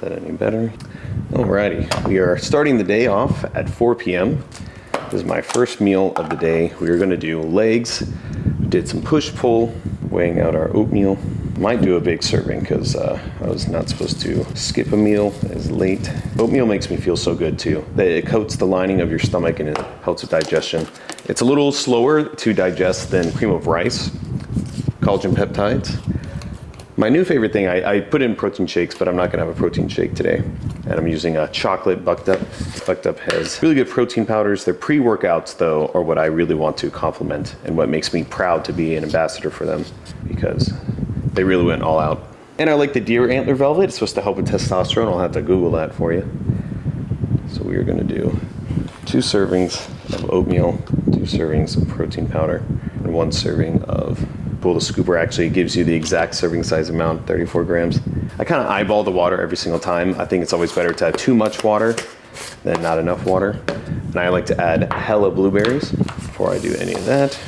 that any better? Alrighty, we are starting the day off at 4 p.m. This is my first meal of the day. We are gonna do legs. Did some push-pull, weighing out our oatmeal. Might do a big serving because I was not supposed to skip a meal as late. Oatmeal makes me feel so good too. It coats the lining of your stomach and it helps with digestion. It's a little slower to digest than cream of rice, collagen peptides. My new favorite thing, I put in protein shakes, but I'm not gonna have a protein shake today. And I'm using a chocolate Bucked Up. Bucked Up has really good protein powders. Their pre-workouts though are what I really want to complement and what makes me proud to be an ambassador for them because they really went all out. And I like the deer antler velvet. It's supposed to help with testosterone. I'll have to Google that for you. So we are gonna do 2 servings of oatmeal, 2 servings of protein powder, and 1 serving of Pull the Scooper. Actually gives you the exact serving size amount, 34 grams. I kind of eyeball the water every single time. I think it's always better to have too much water than not enough water. And I like to add hella blueberries before I do any of that.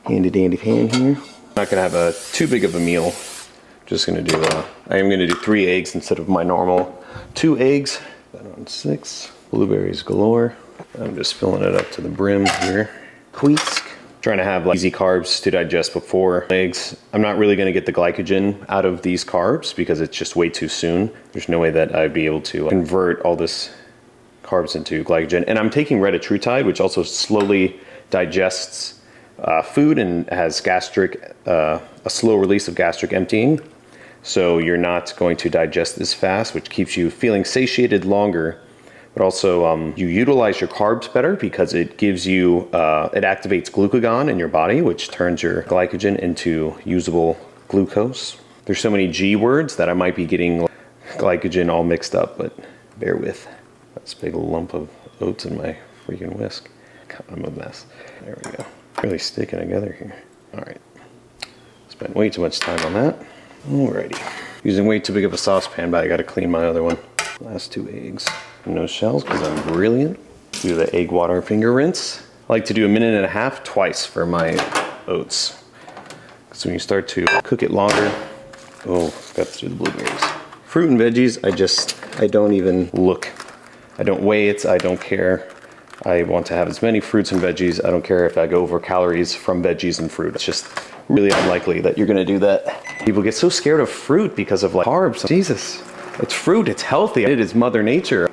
Handy dandy pan here. I'm not gonna have too big of a meal. Just gonna do, I am gonna do 3 eggs instead of my normal 2 eggs. That on 6, blueberries galore. I'm just filling it up to the brim here. Whisk. Trying to have easy carbs to digest before eggs. I'm not really gonna get the glycogen out of these carbs because it's just way too soon. There's no way that I'd be able to convert all this carbs into glycogen. And I'm taking retatrutide, which also slowly digests food and has a slow release of gastric emptying. So you're not going to digest as fast, which keeps you feeling satiated longer. But also you utilize your carbs better because it gives you, it activates glucagon in your body, which turns your glycogen into usable glucose. There's so many G words that I might be getting glycogen all mixed up, but bear with. That's a big lump of oats in my freaking whisk. God, I'm a mess. There we go. Really sticking together here. All right. Spent way too much time on that. Alrighty. Using way too big of a saucepan, but I gotta clean my other one. Last 2 eggs. No shells because I'm brilliant. Do the egg water finger rinse. I like to do 1.5 minutes twice for my oats. So when you start to cook it longer, oh, forgot to do the blueberries. Fruit and veggies, I don't even look. I don't weigh it, I don't care. I want to have as many fruits and veggies. I don't care if I go over calories from veggies and fruit. It's just really unlikely that you're gonna do that. People get so scared of fruit because of carbs. Jesus, it's fruit, it's healthy. It is Mother Nature.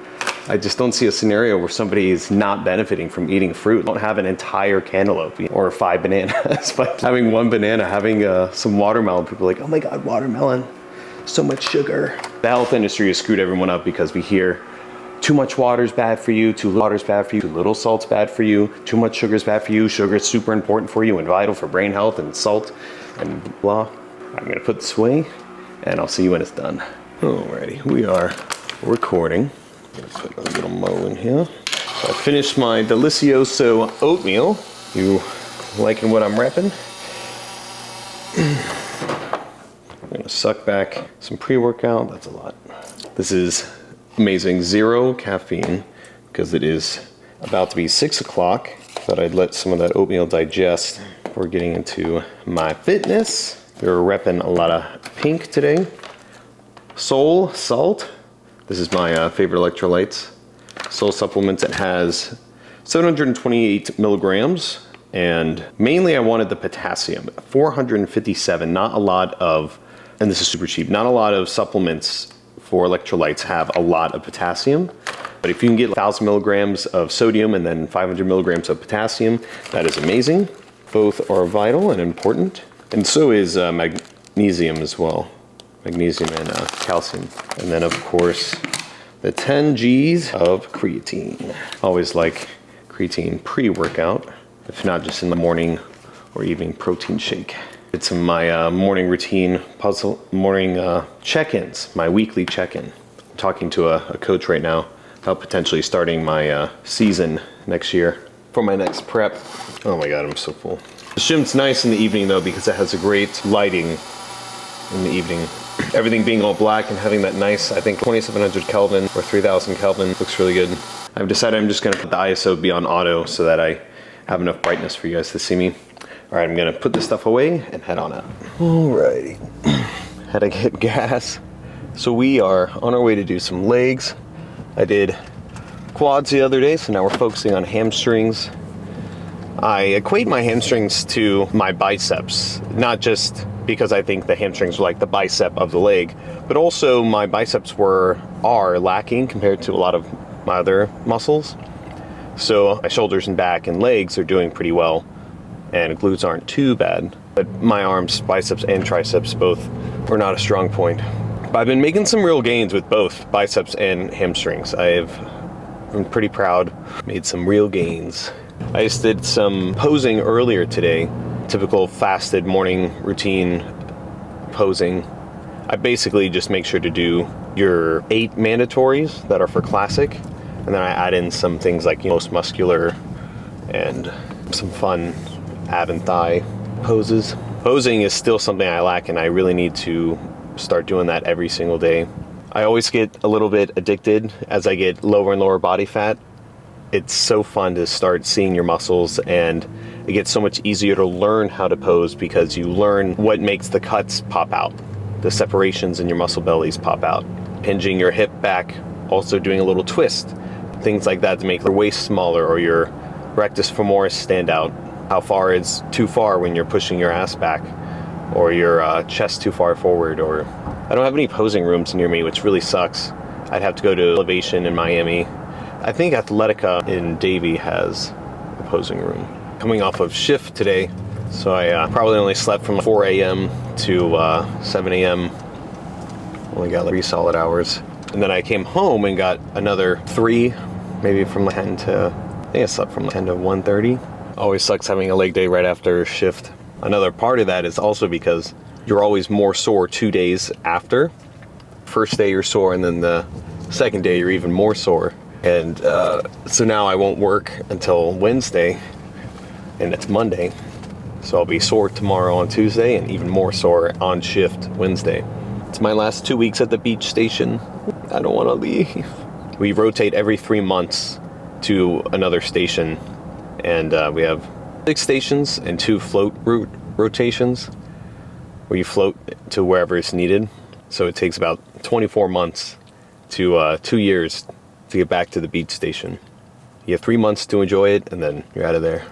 I just don't see a scenario where somebody is not benefiting from eating fruit. Don't have an entire cantaloupe or 5 bananas, but having 1 banana, having some watermelon, people are like, oh my God, watermelon, so much sugar. The health industry has screwed everyone up because we hear too much water is bad for you, too little water is bad for you, too little salt's bad for you, too much sugar is bad for you, sugar is super important for you and vital for brain health and salt and blah. I'm gonna put this away and I'll see you when it's done. Alrighty, we are recording. I'm gonna put a little mo in here. So I finished my Delicioso oatmeal. You liking what I'm repping? I'm gonna suck back some pre-workout. That's a lot. This is amazing. 0 caffeine because it is about to be 6 o'clock. Thought I'd let some of that oatmeal digest before getting into my fitness. We're repping a lot of pink today. Soul Salt. This is my favorite electrolytes. Soul supplements. It has 728 milligrams, and mainly I wanted the potassium. 457. Not a lot of, and this is super cheap. Not a lot of supplements for electrolytes have a lot of potassium, but if you can get 1,000 milligrams of sodium and then 500 milligrams of potassium, that is amazing. Both are vital and important, and so is magnesium as well. Magnesium and calcium. And then of course, the 10 G's of creatine. Always like creatine pre-workout, if not just in the morning or evening protein shake. It's my morning routine morning check-ins, my weekly check-in. I'm talking to a coach right now about potentially starting my season next year for my next prep. Oh my God, I'm so full. The gym's nice in the evening though because it has a great lighting in the evening. Everything being all black and having that nice, I think 2700 Kelvin or 3000 Kelvin looks really good. I've decided I'm just gonna put the ISO be on auto so that I have enough brightness for you guys to see me. All right, I'm gonna put this stuff away and head on out. Alrighty, had to get gas So we are on our way to do some legs. I did quads the other day, so now we're focusing on hamstrings. I equate my hamstrings to my biceps, not just because I think the hamstrings are like the bicep of the leg, but also my biceps are lacking compared to a lot of my other muscles. So my shoulders and back and legs are doing pretty well, and glutes aren't too bad. But my arms, biceps, and triceps both are not a strong point. But I've been making some real gains with both biceps and hamstrings. I'm pretty proud. Made some real gains. I just did some posing earlier today. Typical fasted morning routine posing. I basically just make sure to do your 8 mandatories that are for classic, and then I add in some things like most muscular and some fun ab and thigh poses. Posing is still something I lack, and I really need to start doing that every single day. I always get a little bit addicted as I get lower and lower body fat. It's so fun to start seeing your muscles, and it gets so much easier to learn how to pose because you learn what makes the cuts pop out, the separations in your muscle bellies pop out. Hinging your hip back, also doing a little twist, things like that to make your waist smaller or your rectus femoris stand out. How far is too far when you're pushing your ass back, or your chest too far forward. Or I don't have any posing rooms near me, which really sucks. I'd have to go to Elevation in Miami. I think Athletica in Davie has a posing room. Coming off of shift today, so I probably only slept from 4 a.m. to 7 a.m. Only got like 3 solid hours. And then I came home and got another 3, maybe from 10 to, I think I slept from 10 to 1:30. Always sucks having a leg day right after shift. Another part of that is also because you're always more sore 2 days after. First day you're sore, and then the second day you're even more sore. And so now I won't work until Wednesday, and it's Monday. So I'll be sore tomorrow on Tuesday and even more sore on shift Wednesday. It's my last 2 weeks at the beach station. I don't want to leave. We rotate every 3 months to another station, and we have 6 stations and 2 float route rotations where you float to wherever it's needed. So it takes about 24 months to 2 years to get back to the beach station. You have 3 months to enjoy it, and then you're out of there,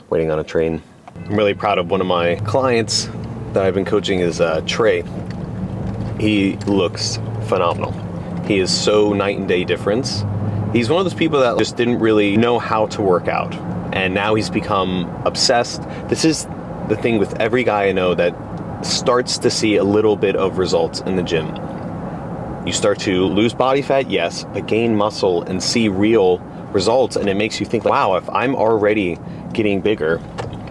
waiting on a train. I'm really proud of one of my clients that I've been coaching is Trey. He looks phenomenal. He is so night and day difference. He's one of those people that just didn't really know how to work out, and now he's become obsessed. This is the thing with every guy I know that starts to see a little bit of results in the gym. You start to lose body fat, yes, but gain muscle and see real results, and it makes you think, wow, if I'm already getting bigger,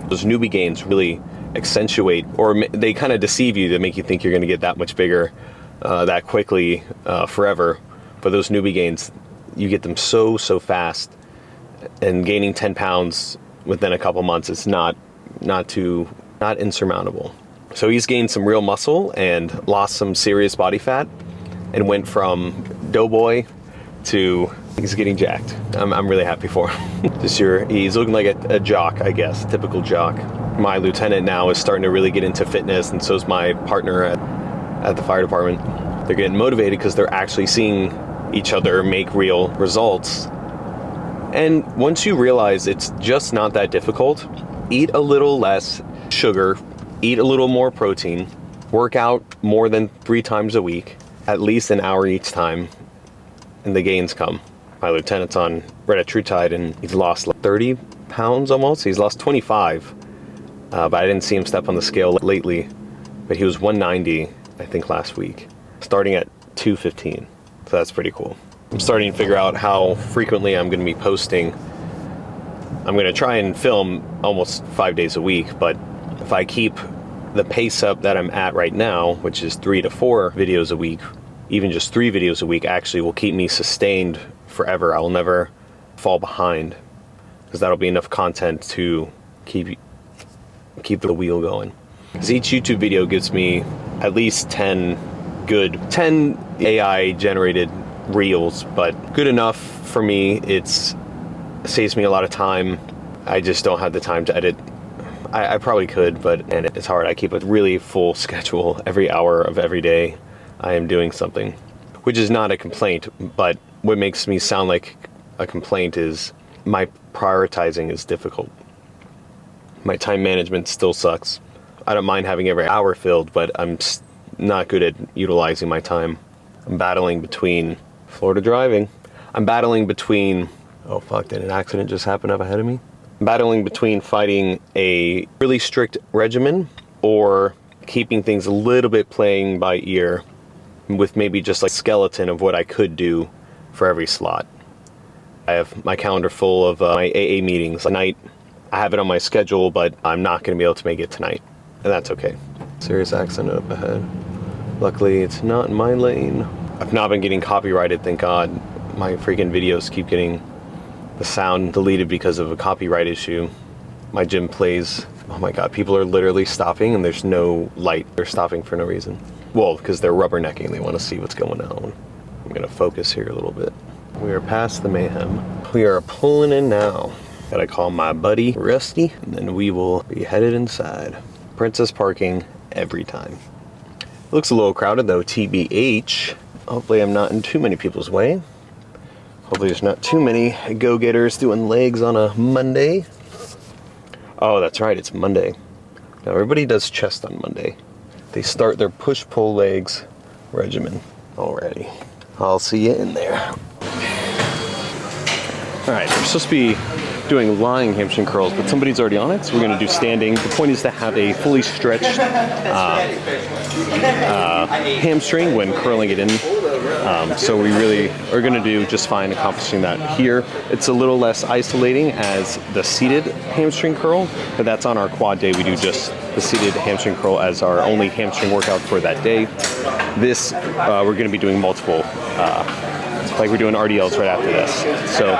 those newbie gains really accentuate, or they kind of deceive you to make you think you're going to get that much bigger that quickly forever. But those newbie gains, you get them so fast, and gaining 10 pounds within a couple months is not insurmountable. So he's gained some real muscle and lost some serious body fat, and went from doughboy to he's getting jacked. I'm really happy for him. This year he's looking like a jock, I guess, a typical jock. My lieutenant now is starting to really get into fitness, and so is my partner at the fire department. They're getting motivated because they're actually seeing each other make real results. And once you realize it's just not that difficult, eat a little less sugar, eat a little more protein, work out more than 3 times a week, at least an hour each time, and the gains come. My lieutenant's on right at True Tide, and he's lost like 30 pounds almost. He's lost 25, but I didn't see him step on the scale lately. But he was 190, I think, last week, starting at 215. So that's pretty cool. I'm starting to figure out how frequently I'm going to be posting. I'm going to try and film almost 5 days a week, but if I keep the pace up that I'm at right now, which is 3 to 4 videos a week, even just 3 videos a week actually will keep me sustained forever. I will never fall behind, because that'll be enough content to keep the wheel going. Because each YouTube video gives me at least 10 AI generated reels, but good enough for me. It saves me a lot of time. I just don't have the time to edit. I probably could, and it's hard. I keep a really full schedule every hour of every day. I am doing something, which is not a complaint, but what makes me sound like a complaint is my prioritizing is difficult. My time management still sucks. I don't mind having every hour filled, but I'm not good at utilizing my time. I'm battling between Florida driving. I'm battling between, oh fuck, did an accident just happen up ahead of me? I'm battling between fighting a really strict regimen or keeping things a little bit playing by ear with maybe just like a skeleton of what I could do for every slot. I have my calendar full of my AA meetings tonight. I have it on my schedule, but I'm not going to be able to make it tonight, and that's okay. Serious accident up ahead. Luckily, it's not in my lane. I've not been getting copyrighted, thank God. My freaking videos keep getting the sound deleted because of a copyright issue. My gym plays, oh my God, people are literally stopping and there's no light. They're stopping for no reason. Well, because they're rubbernecking, they want to see what's going on. I'm gonna focus here a little bit. We are past the mayhem. We are pulling in now. Gotta call my buddy Rusty, and then we will be headed inside. Princess parking every time. It looks a little crowded though, TBH. Hopefully I'm not in too many people's way. Hopefully there's not too many go-getters doing legs on a Monday. Oh, that's right, it's Monday. Now everybody does chest on Monday. They start their push-pull legs regimen already. I'll see you in there. All right, we're supposed to be doing lying hamstring curls, but somebody's already on it, so we're gonna do standing. The point is to have a fully stretched hamstring when curling it in. So we really are gonna do just fine accomplishing that here. It's a little less isolating as the seated hamstring curl, but that's on our quad day. We do just the seated hamstring curl as our only hamstring workout for that day. This, we're gonna be doing multiple, like we're doing RDLs right after this. So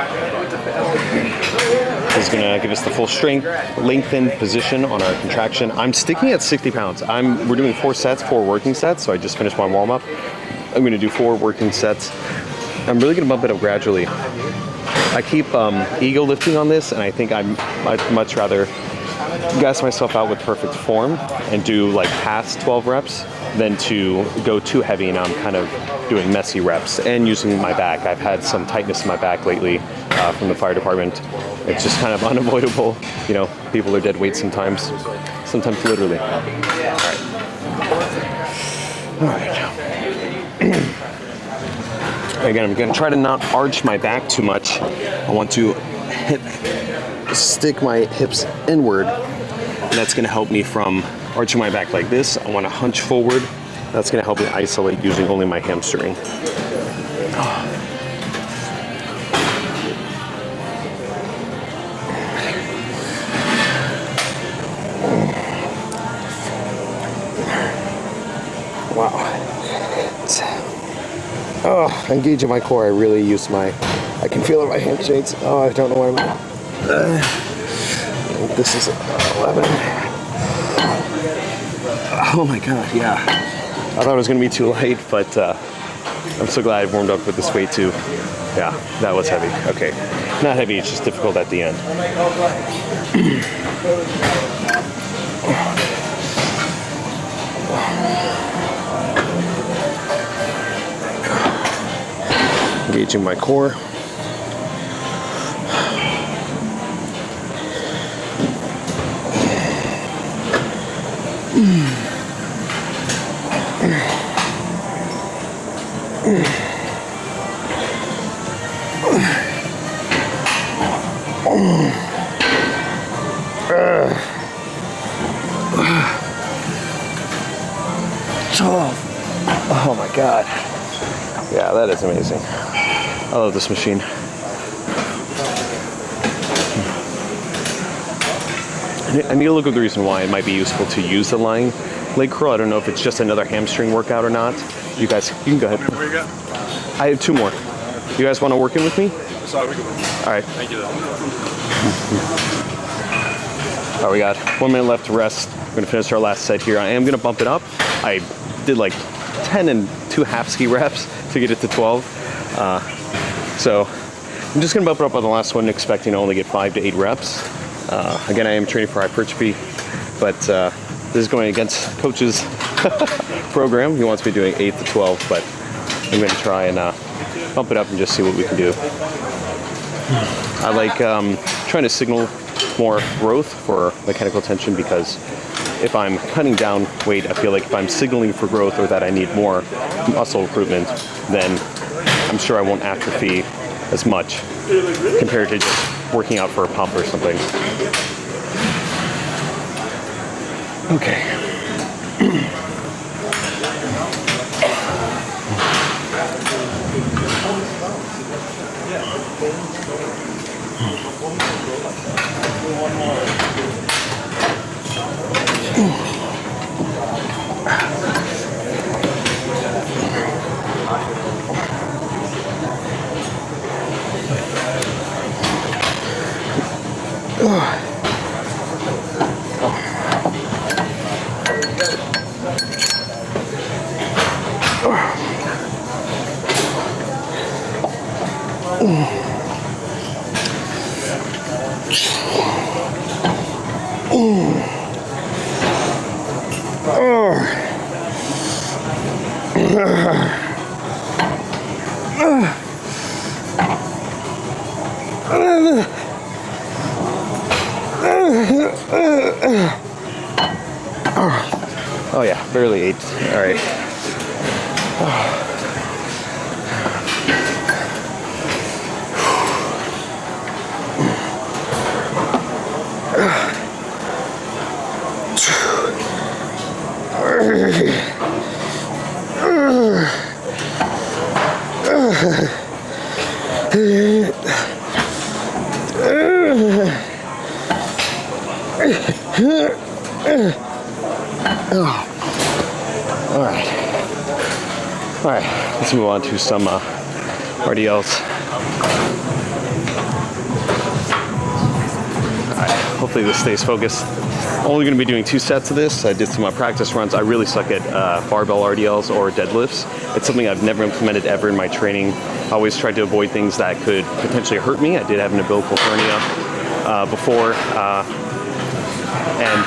this is gonna give us the full strength, lengthened position on our contraction. I'm sticking at 60 pounds. We're doing 4 sets, 4 working sets, so I just finished my warm-up. I'm gonna do 4 working sets. I'm really gonna bump it up gradually. I keep ego lifting on this, and I think I'd much rather gas myself out with perfect form and do like past 12 reps than to go too heavy. And I'm kind of doing messy reps and using my back. I've had some tightness in my back lately from the fire department. It's just kind of unavoidable. You know, people are dead weight sometimes literally. All right. Again, I'm gonna try to not arch my back too much. I want to stick my hips inward. And that's gonna help me from arching my back like this. I wanna hunch forward. That's gonna help me isolate using only my hamstring. Wow. Oh, engaging my core. I really use I can feel it in my hamstrings. Oh, I don't know where I'm this is 11. Oh my God, yeah. I thought it was gonna be too light, but I'm so glad I warmed up with this weight too. Yeah, that was heavy. Okay, not heavy, it's just difficult at the end. Engaging my core. Oh my God. Yeah, that is amazing. I love this machine. I need to look at the reason why it might be useful to use the lying leg curl. I don't know if it's just another hamstring workout or not. You guys, you can go ahead. What you got? I have 2 more. You guys want to work in with me? Sorry, we can work. All right. Thank you. All right, we got 1 minute left to rest. We're gonna finish our last set here. I am gonna bump it up. I did like 10 and 2 half ski reps to get it to 12. So I'm just gonna bump it up on the last one, expecting to only get 5 to 8 reps. Again, I am training for hypertrophy, but this is going against coach's program. He wants me doing 8 to 12, but I'm going to try and bump it up and just see what we can do. I like trying to signal more growth for mechanical tension, because if I'm cutting down weight, I feel like if I'm signaling for growth or that I need more muscle improvement, then I'm sure I won't atrophy as much compared to just working out for a pump or something. Okay. Oh yeah, barely 8. All right. All right, let's move on to some RDLs. All right, hopefully this stays focused. Only going to be doing 2 sets of this. I did some practice runs. I really suck at barbell RDLs or deadlifts. It's something I've never implemented ever in my training. I always tried to avoid things that could potentially hurt me. I did have an umbilical hernia before, and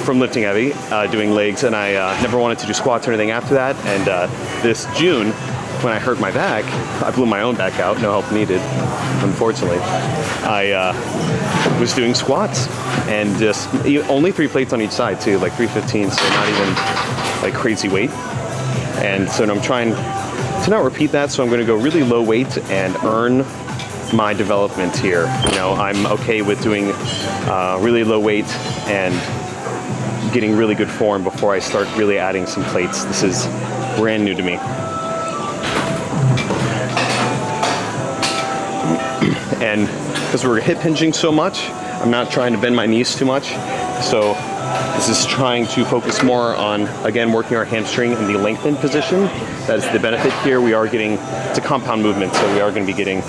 from lifting heavy, doing legs, and I never wanted to do squats or anything after that. And this June, when I hurt my back, I blew my own back out, no help needed, unfortunately. I was doing squats, and just only 3 plates on each side too, like 315, so not even like crazy weight. And so I'm trying to not repeat that, so I'm going to go really low weight and earn my development here. You know, I'm okay with doing really low weight and getting really good form before I start really adding some plates. This is brand new to me. And because we're hip hinging so much, I'm not trying to bend my knees too much. So this is trying to focus more on, again, working our hamstring in the lengthened position. That is the benefit here. We are getting, it's a compound movement, so we are going to be getting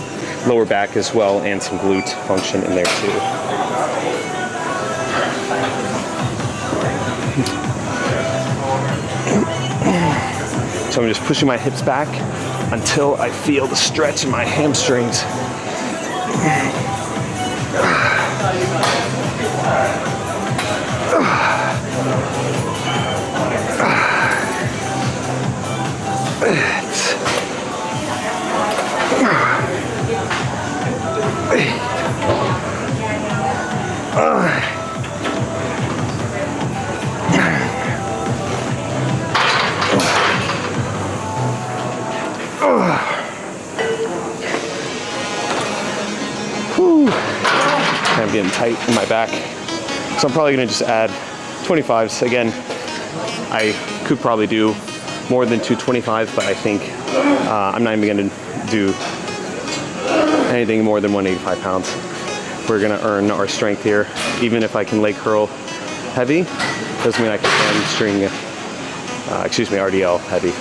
lower back as well and some glute function in there too. So I'm just pushing my hips back until I feel the stretch in my hamstrings. I'm getting tight in my back, so I'm probably going to just add 25s. Again, I could probably do more than 225, but I think I'm not even going to do anything more than 185 pounds. We're going to earn our strength here. Even if I can leg curl heavy, doesn't mean I can hamstring, RDL heavy.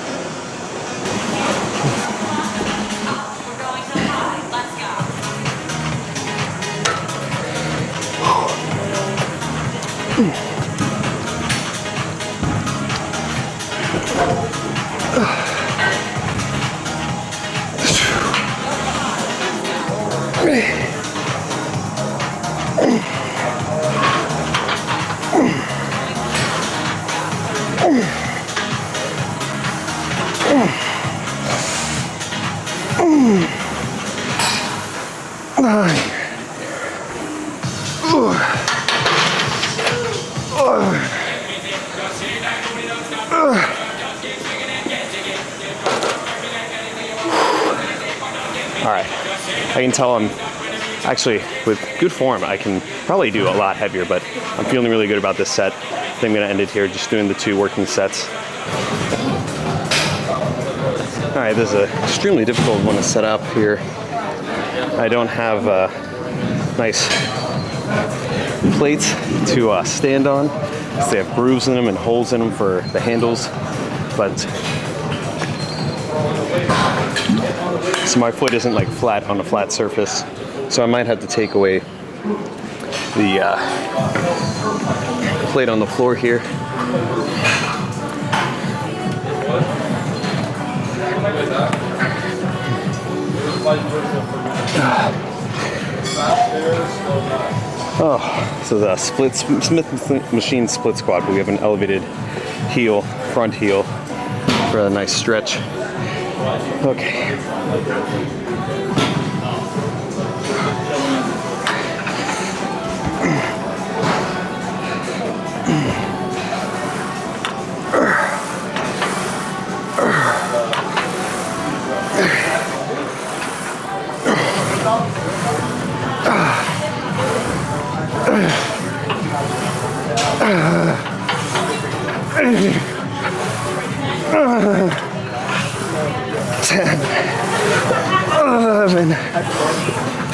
9. All right, I can tell I'm actually with good form. I can probably do a lot heavier, but I'm feeling really good about this set. I think I'm gonna end it here, just doing the 2 working sets. All right, this is an extremely difficult one to set up here. I don't have nice plates to stand on, because they have grooves in them and holes in them for the handles, but so my foot isn't like flat on a flat surface, so I might have to take away the plate on the floor here. Oh, so the Smith machine split squat, but we have an elevated heel, front heel, for a nice stretch. Okay. Ten, 11,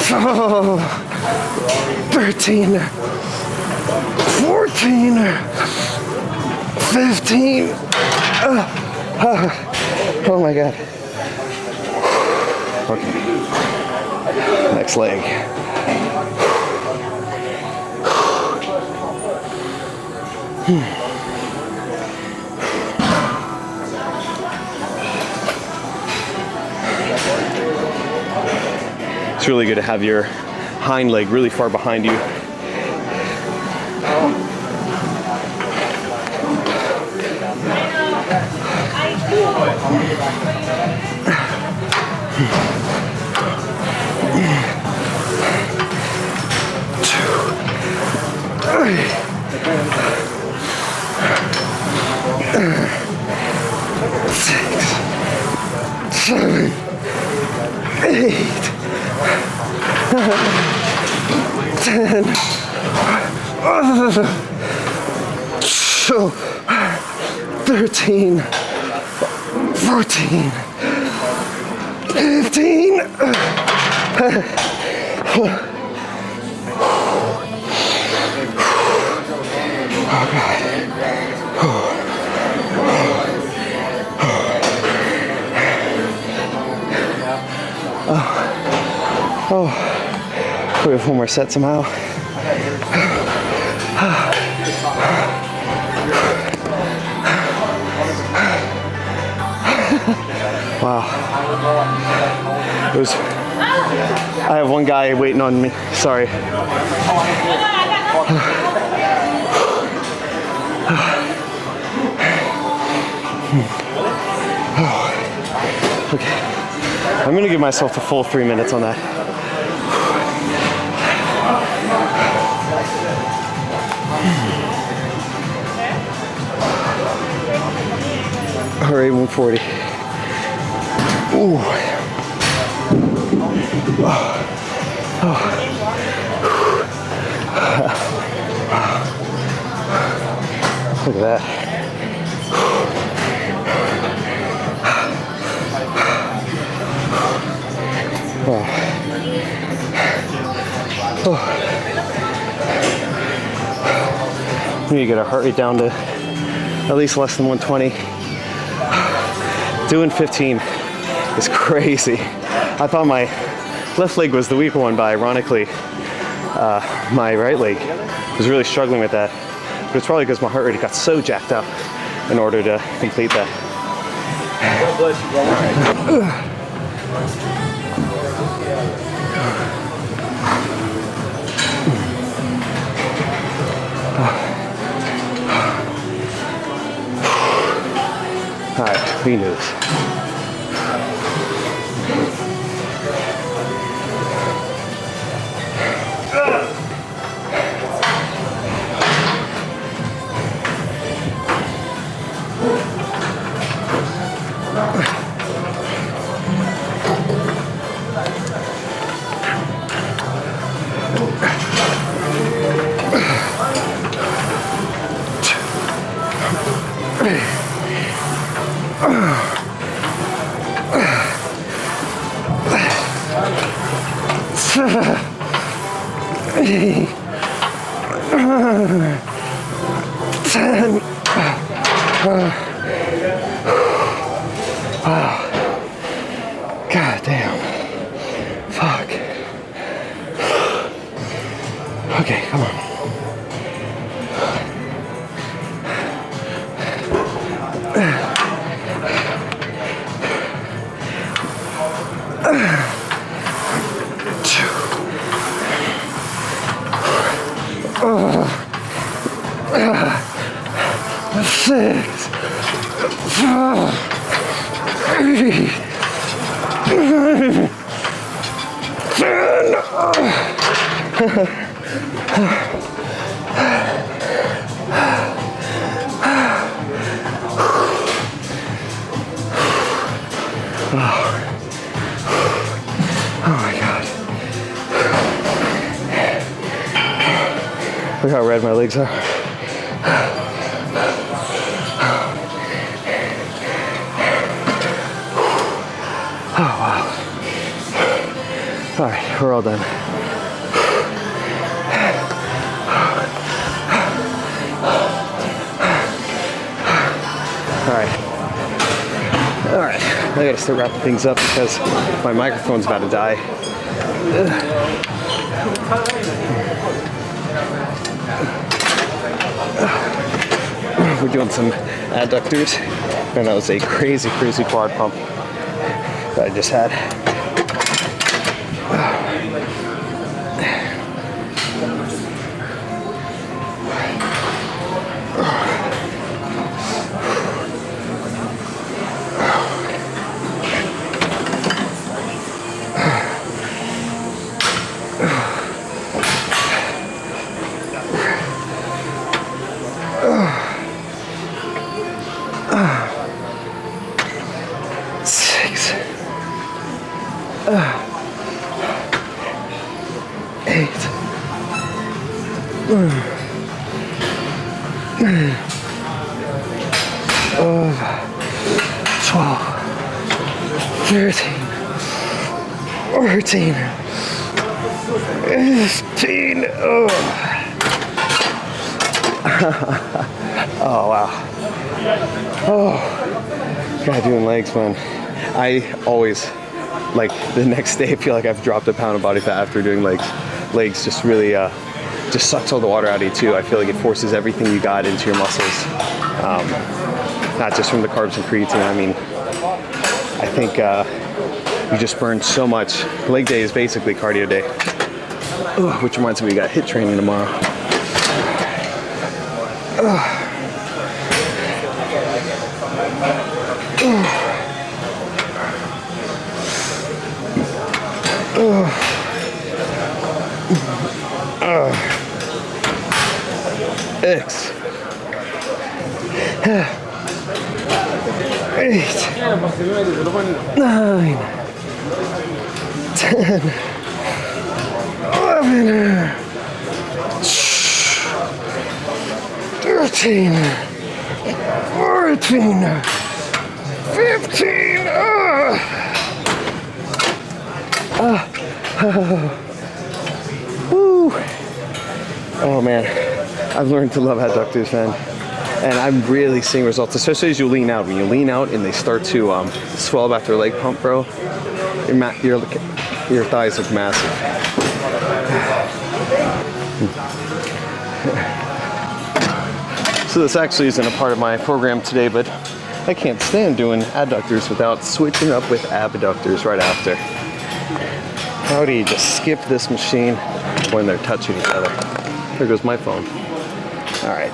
12, 13, 14, 15. Oh my God. Okay. Next leg. It's really good to have your hind leg really far behind you. Six, 7, 8, 10, 13, 14, 15. Oh God. Oh, we have one more set somehow. Wow. I have one guy waiting on me. Sorry. Okay. I'm gonna give myself the full 3 minutes on that. All right, 140. Ooh. Look at that. Wow. Oh. We need to get our heart rate down to at least less than 120. Doing 15 is crazy. I thought my left leg was the weaker one, but ironically, my right leg was really struggling with that. But it's probably because my heart rate got so jacked up in order to complete that. God bless you, brother. All right, we can do this. 10. Wow. God damn. Fuck. Okay, come on. Six. 8. 10. Oh my God. Look how red my legs are. Oh wow. All right, we're all done. All right, I gotta start wrapping things up because my microphone's about to die. We're doing some adductors, and that was a crazy quad pump that I just had. Of 12, 13, 14, 15. Oh wow. Oh, God, doing legs, man. I always, like, the next day I feel like I've dropped a pound of body fat after doing legs. Legs just really just sucks all the water out of you too. I feel like it forces everything you got into your muscles. Not just from the carbs and creatine. I mean, I think you just burn so much. Leg day is basically cardio day. Ugh, which reminds me, we got HIIT training tomorrow. X. 8. 9. 10. 11. 13. 14. 15. Woo. Oh man, I've learned to love adductors, man. And I'm really seeing results, especially as you lean out. When you lean out and they start to swell up after a leg pump, bro, your thighs look massive. So this actually isn't a part of my program today, but I can't stand doing adductors without switching up with abductors right after. How do you just skip this machine when they're touching each other? There goes my phone. All right.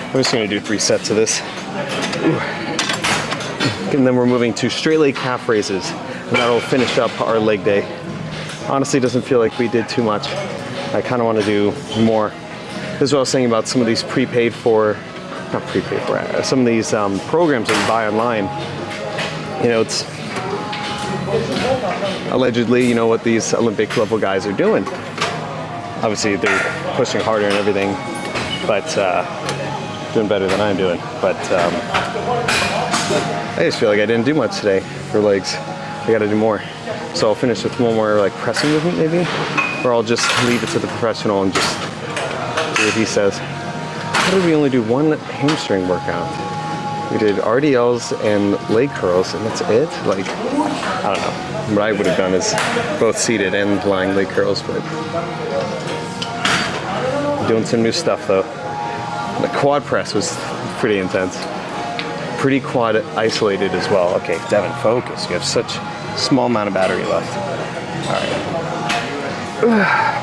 I'm just gonna do 3 sets of this. And then we're moving to straight leg calf raises, and that'll finish up our leg day. Honestly, it doesn't feel like we did too much. I kind of want to do more. This is what I was saying about some of these some of these programs that you buy online. You know, it's allegedly, you know, what these Olympic level guys are doing. Obviously, they're pushing harder and everything, but doing better than I'm doing. But I just feel like I didn't do much today for legs. I gotta do more. So I'll finish with one more like pressing movement maybe, or I'll just leave it to the professional and just do what he says. How did we only do one hamstring workout? We did RDLs and leg curls, and that's it? Like, I don't know. What I would have done is both seated and lying leg curls, but doing some new stuff though. The quad press was pretty intense. Pretty quad isolated as well. Okay, Devin, focus. You have such a small amount of battery left. All right.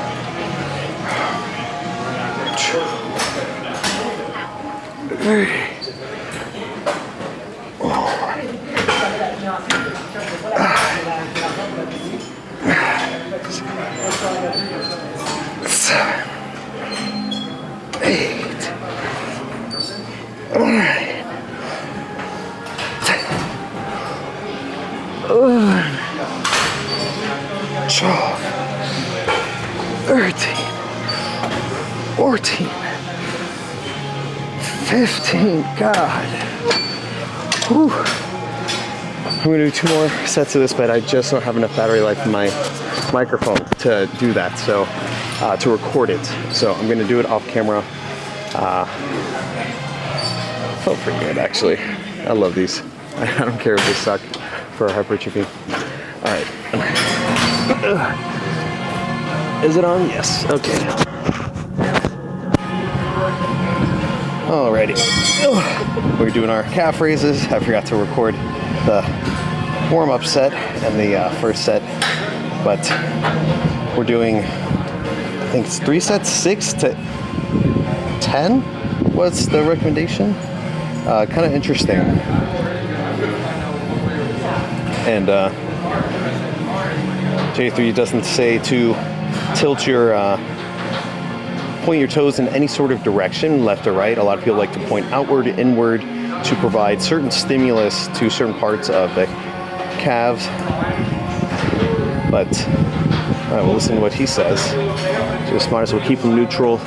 Eight. All right. 12, 13, 14, 15, God. Whew. I'm gonna do 2 more sets of this, but I just don't have enough battery life in my microphone to do that, so to record it. So I'm gonna do it off camera. Felt pretty good actually. I love these. I don't care if they suck for hypertrophy. All right. Is it on? Yes. Okay. Alrighty. We're doing our calf raises. I forgot to record the warm-up set and the first set, but we're doing, I think it's 3 sets, 6 to 10. What's the recommendation? Kind of interesting. And J3 doesn't say to tilt your, point your toes in any sort of direction, left or right. A lot of people like to point outward, inward, to provide certain stimulus to certain parts of the calves. But, all right, we'll listen to what he says. Just might as well keep them neutral.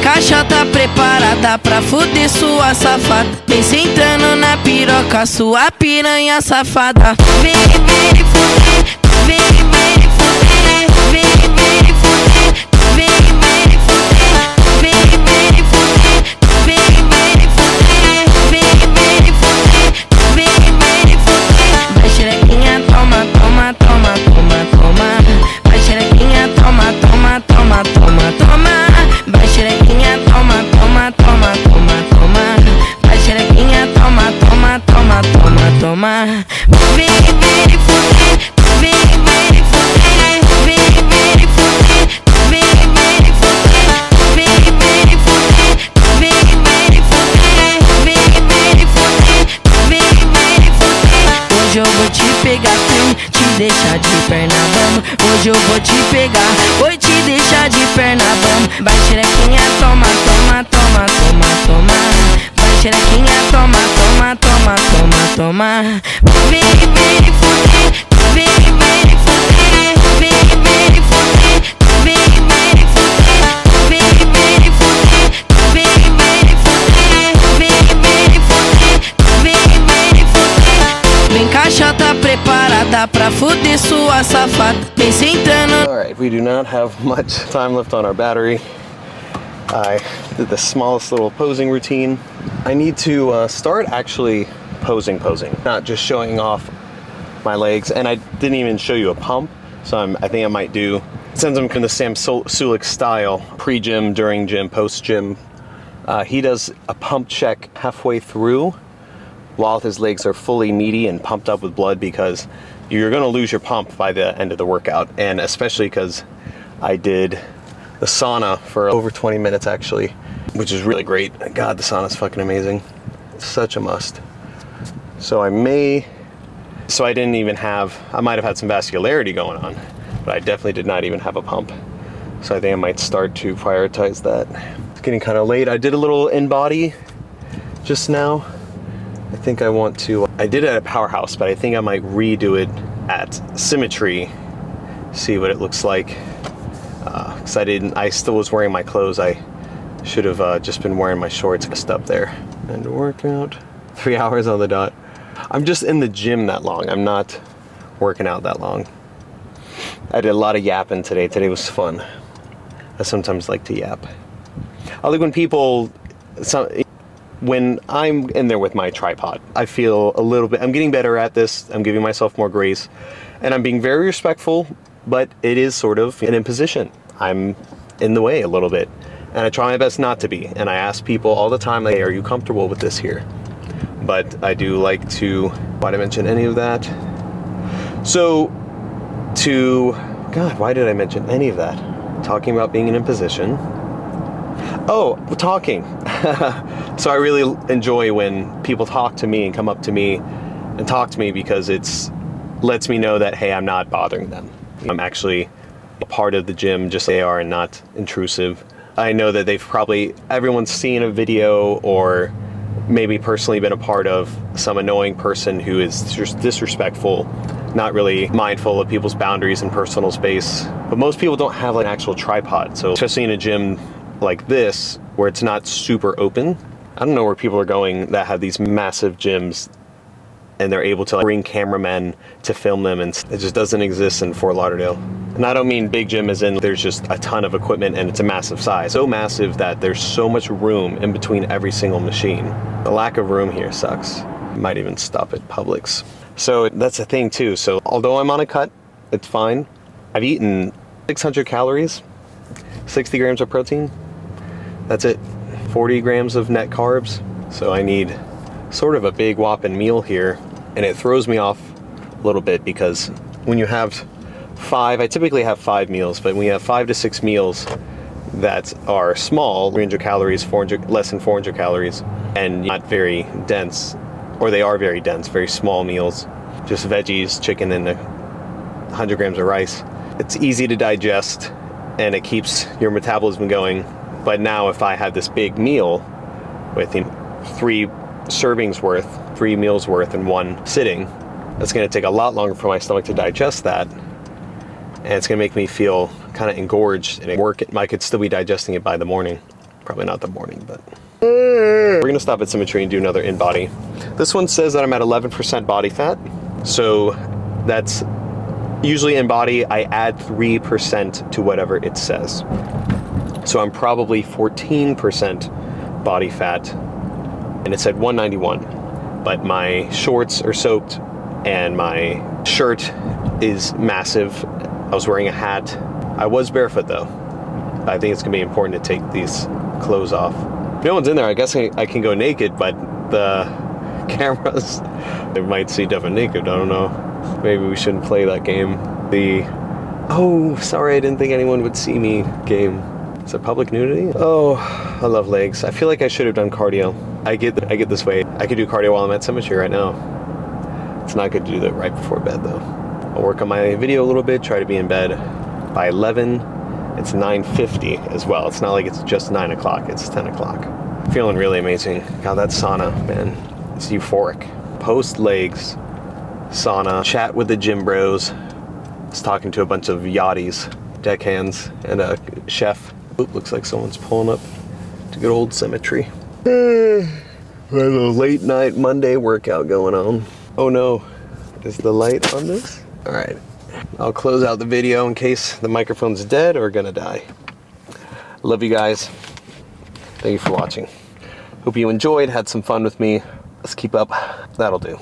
Caixa tá preparada pra fuder sua safada. Vem sentando na piroca, sua piranha safada. Vem, vem fuder, vem, vem fuder, vem, vem fuder. vou te pegar, vou te deixar de perna bamba. Vai xerequinha, toma, toma, toma, toma, toma. Vai xerequinha, toma, toma, toma, toma, toma. Vem, vem, fuder, vem, vem, fuder, vem, vem, fuder, vem, vem, fuder, vem, vem, fuder, vem, vem, fuder, vem, vem, fuder, vem, vem, fuder. Vem caixota preparada pra fuder sua safada. Vem sentando. Alright, we do not have much time left on our battery. I did the smallest little posing routine. I need to start actually posing, not just showing off my legs. And I didn't even show you a pump, so I think I might do, since I'm in the Sam Sulek style, pre-gym, during gym, post-gym, he does a pump check halfway through while his legs are fully meaty and pumped up with blood, because you're gonna lose your pump by the end of the workout. And especially because I did the sauna for over 20 minutes actually, which is really great. God, the sauna's fucking amazing. It's such a must. So I might have had some vascularity going on, but I definitely did not even have a pump. So I think I might start to prioritize that. It's getting kind of late. I did a little in-body just now. I think I did it at Powerhouse, but I think I might redo it at Symmetry, see what it looks like. Because I still was wearing my clothes. I should have just been wearing my shorts just up there. And workout, 3 hours on the dot. I'm just in the gym that long. I'm not working out that long. I did a lot of yapping today. Today was fun. I sometimes like to yap. I like when I'm in there with my tripod, I feel a little bit, I'm getting better at this. I'm giving myself more grace, and I'm being very respectful, but it is sort of an imposition. I'm in the way a little bit, and I try my best not to be. And I ask people all the time, like, hey, are you comfortable with this here? But I do like to, why did I mention any of that? So, why did I mention any of that? Talking about being in a position. Oh, talking. So I really enjoy when people talk to me and come up to me and talk to me, because it's lets me know that, hey, I'm not bothering them. I'm actually a part of the gym just as they are and not intrusive. I know that everyone's seen a video or maybe personally been a part of some annoying person who is just disrespectful, not really mindful of people's boundaries and personal space. But most people don't have like an actual tripod. So especially in a gym like this, where it's not super open, I don't know where people are going that have these massive gyms and they're able to bring cameramen to film them, and it just doesn't exist in Fort Lauderdale. And I don't mean big gym as in there's just a ton of equipment and it's a massive size. So massive that there's so much room in between every single machine. The lack of room here sucks. Might even stop at Publix. So that's the thing too. So although I'm on a cut, it's fine. I've eaten 600 calories, 60 grams of protein. That's it. 40 grams of net carbs. So I need sort of a big whopping meal here. And it throws me off a little bit, because when you have I typically have 5 meals, but when you have 5 to 6 meals that are small, 300 calories, less than 400 calories, and not very dense, or they are very dense, very small meals, just veggies, chicken, and 100 grams of rice. It's easy to digest and it keeps your metabolism going. But now if I have this big meal with 3 servings worth, 3 meals worth in one sitting, it's going to take a lot longer for my stomach to digest that. And it's going to make me feel kind of engorged, and I could still be digesting it by the morning. Probably not the morning, but we're going to stop at Symmetry and do another in-body. This one says that I'm at 11% body fat. So that's usually in body, I add 3% to whatever it says. So I'm probably 14% body fat, and it said 191. But my shorts are soaked and my shirt is massive. I was wearing a hat. I was barefoot though. I think it's gonna be important to take these clothes off. If no one's in there, I guess I can go naked, but the cameras, they might see Devin naked, I don't know. Maybe we shouldn't play that game. Oh, sorry, I didn't think anyone would see me game. Is it public nudity? Oh, I love legs. I feel like I should have done cardio. I get this way. I could do cardio while I'm at Symmetry right now. It's not good to do that right before bed though. I'll work on my video a little bit, try to be in bed By 11, it's 9:50 as well. It's not like it's just 9 o'clock, it's 10 o'clock. Feeling really amazing. God, that sauna, man, it's euphoric. Post legs, sauna, chat with the gym bros. I was talking to a bunch of yachties, deckhands, and a chef. Oop, looks like someone's pulling up to good old cemetery. We have a late night Monday workout going on. Oh no, is the light on this? All right, I'll close out the video in case the microphone's dead or gonna die. Love you guys. Thank you for watching. Hope you enjoyed, had some fun with me. Let's keep up. That'll do.